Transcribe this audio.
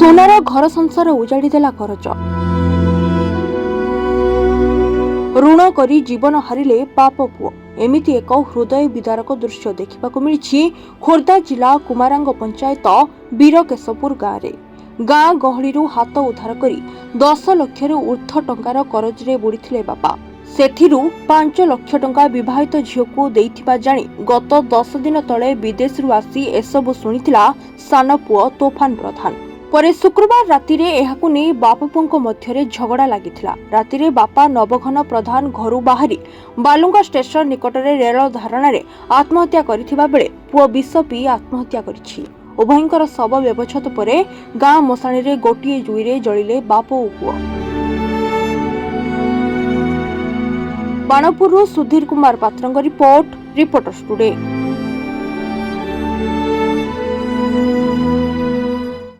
सोनार घर संसार उजाड़ीदेला करज ऋण करी जीवन हारिले बाप पुओ एमिति एक हृदय विदारक दृश्य देखा मिली खोर्धा जिला कुमारांग पंचायत वीरकेशपुर गाँ गहली हाथ उद्धार करी 10 लाख ऊर्ध्व टंकार करजरे बुड़ीथिले बापा सेथिरु 5 लाख टंका विवाहित झीलको देइथिबा जानी गत 10 दिन तले विदेशरू आसी एसबु शुणिथिला सान पुओ तोफान प्रधान। परे शुक्रवार राति रे एहाकु नै बापा पुओंको मध्यरे झगड़ा लागिथिला। राति रे बापा नवघन प्रधान घरु बाहरी बालुंगा स्टेशन निकटरे रेल धारणा रे आत्महत्या करिथिबा बेले पुओ विष पी आत्महत्या करिछि। उभयंकर शव व्यवच्छेद परे गाँ मशाणी रे गोटिए जुई रे जळिले बाप ओ पुओ। बाणपुरु सुधीर कुमार पात्रंग रिपोर्ट, रिपोर्टर्स टुडे।